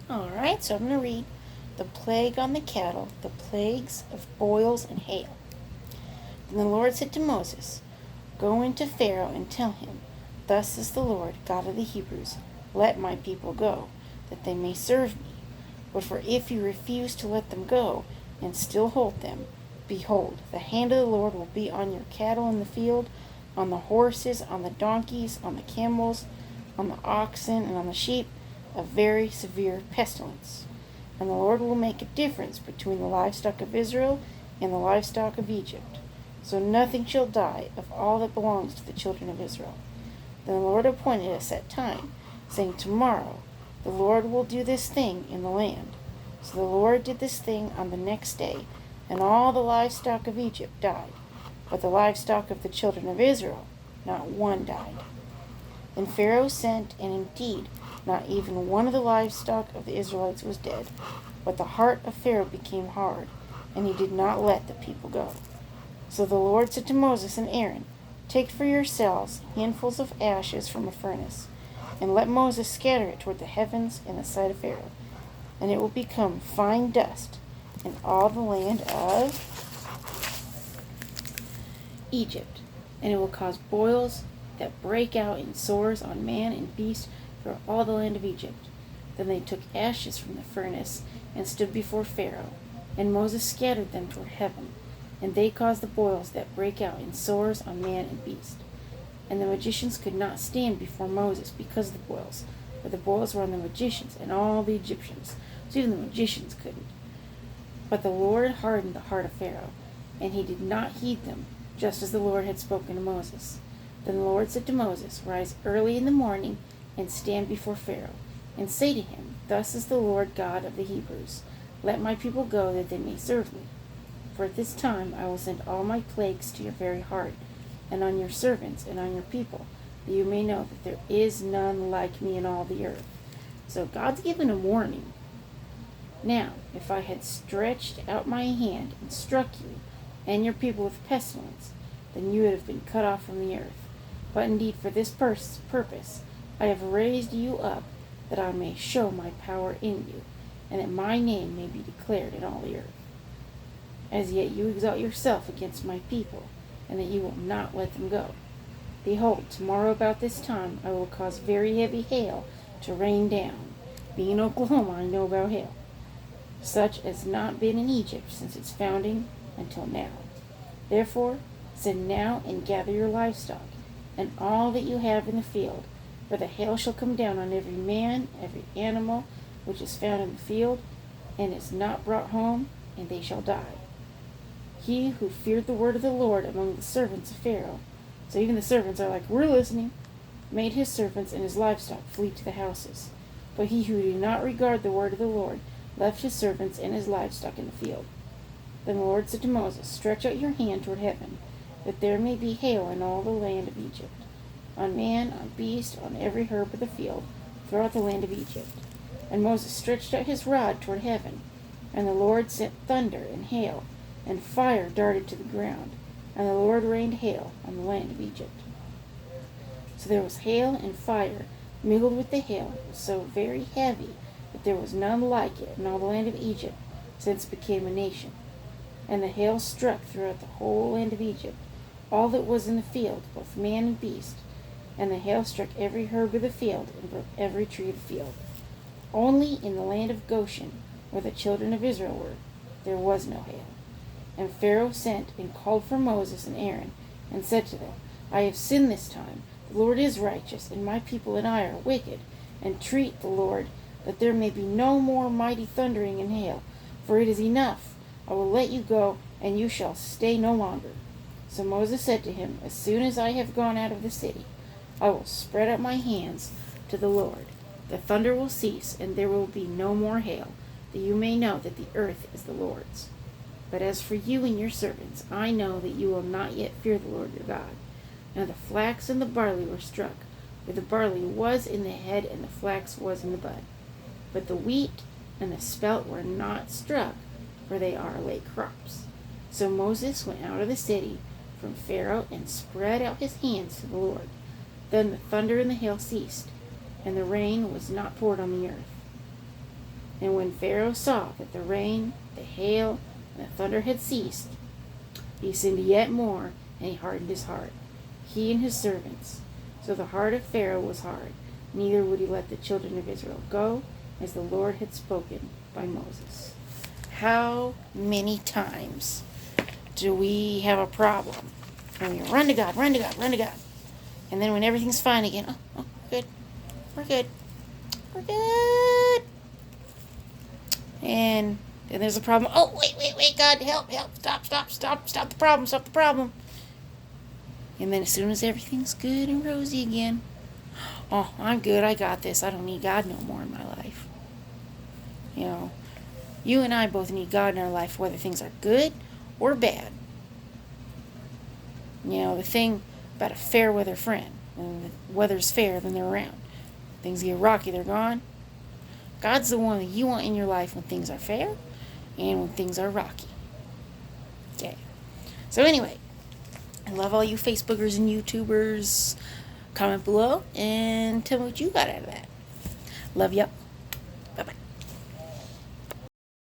Alright, so I'm going to read the plague on the cattle, the plagues of boils and hail. And the Lord said to Moses, Go into Pharaoh and tell him, Thus says the Lord, God of the Hebrews, Let my people go, that they may serve me. But for if you refuse to let them go, and still hold them, behold, the hand of the Lord will be on your cattle in the field, on the horses, on the donkeys, on the camels, on the oxen, and on the sheep, a very severe pestilence. And the Lord will make a difference between the livestock of Israel and the livestock of Egypt. So nothing shall die of all that belongs to the children of Israel. Then the Lord appointed a set time, saying, Tomorrow the Lord will do this thing in the land. So the Lord did this thing on the next day, and all the livestock of Egypt died. But the livestock of the children of Israel, not one died. Then Pharaoh sent, and indeed not even one of the livestock of the Israelites was dead. But the heart of Pharaoh became hard, and he did not let the people go. So the Lord said to Moses and Aaron, Take for yourselves handfuls of ashes from a furnace, and let Moses scatter it toward the heavens in the sight of Pharaoh, and it will become fine dust in all the land of Egypt, and it will cause boils that break out in sores on man and beast throughout all the land of Egypt. Then they took ashes from the furnace and stood before Pharaoh, and Moses scattered them toward heaven, and they caused the boils that break out in sores on man and beast. And the magicians could not stand before Moses because of the boils, for the boils were on the magicians and all the Egyptians, so even the magicians couldn't. But the Lord hardened the heart of Pharaoh, and he did not heed them, just as the Lord had spoken to Moses. Then the Lord said to Moses, Rise early in the morning, and stand before Pharaoh, and say to him, Thus is the Lord God of the Hebrews, Let my people go, that they may serve me. For at this time I will send all my plagues to your very heart, and on your servants, and on your people, that you may know that there is none like me in all the earth. So God's given a warning. Now, if I had stretched out my hand and struck you and your people with pestilence, then you would have been cut off from the earth. But indeed for this purpose I have raised you up, that I may show my power in you, and that my name may be declared in all the earth. As yet you exalt yourself against my people, and that you will not let them go. Behold, tomorrow about this time I will cause very heavy hail to rain down. Being in Oklahoma, I know about hail, such as not been in Egypt since its founding until now. Therefore, send now and gather your livestock, and all that you have in the field, for the hail shall come down on every man, every animal which is found in the field, and is not brought home, and they shall die. He who feared the word of the Lord among the servants of Pharaoh, so even the servants are like, We're listening, made his servants and his livestock flee to the houses. But he who did not regard the word of the Lord left his servants and his livestock in the field. Then the Lord said to Moses, Stretch out your hand toward heaven, that there may be hail in all the land of Egypt, on man, on beast, on every herb of the field, throughout the land of Egypt. And Moses stretched out his rod toward heaven, and the Lord sent thunder and hail, and fire darted to the ground, and the Lord rained hail on the land of Egypt. So there was hail and fire mingled with the hail, so very heavy that there was none like it in all the land of Egypt since it became a nation. And the hail struck throughout the whole land of Egypt, all that was in the field, both man and beast. And the hail struck every herb of the field, and broke every tree of the field. Only in the land of Goshen, where the children of Israel were, there was no hail. And Pharaoh sent and called for Moses and Aaron, and said to them, I have sinned this time. The Lord is righteous, and my people and I are wicked. Entreat the Lord, that there may be no more mighty thundering and hail, for it is enough. I will let you go, and you shall stay no longer. So Moses said to him, As soon as I have gone out of the city, I will spread out my hands to the Lord. The thunder will cease, and there will be no more hail, that you may know that the earth is the Lord's. But as for you and your servants, I know that you will not yet fear the Lord your God. Now the flax and the barley were struck, for the barley was in the head, and the flax was in the bud. But the wheat and the spelt were not struck, for they are late crops. So Moses went out of the city from Pharaoh, and spread out his hands to the Lord. Then the thunder and the hail ceased, and the rain was not poured on the earth. And when Pharaoh saw that the rain, the hail, and the thunder had ceased, he sinned yet more, and he hardened his heart, he and his servants. So the heart of Pharaoh was hard, neither would he let the children of Israel go, as the Lord had spoken by Moses. How many times do we have a problem? When we run to God, run to God, run to God. And then when everything's fine again, oh, good. We're good. We're good. And then there's a problem. Oh, wait, God, help. Stop the problem. And then as soon as everything's good and rosy again, oh, I'm good, I got this. I don't need God no more in my life. You know, you and I both need God in our life, whether things are good or bad. You know, the thing about a fair weather friend, when the weather's fair, then they're around. Things get rocky, they're gone. God's the one that you want in your life when things are fair and when things are rocky. Okay. So anyway, I love all you Facebookers and YouTubers. Comment below and tell me what you got out of that. Love y'all. Bye-bye.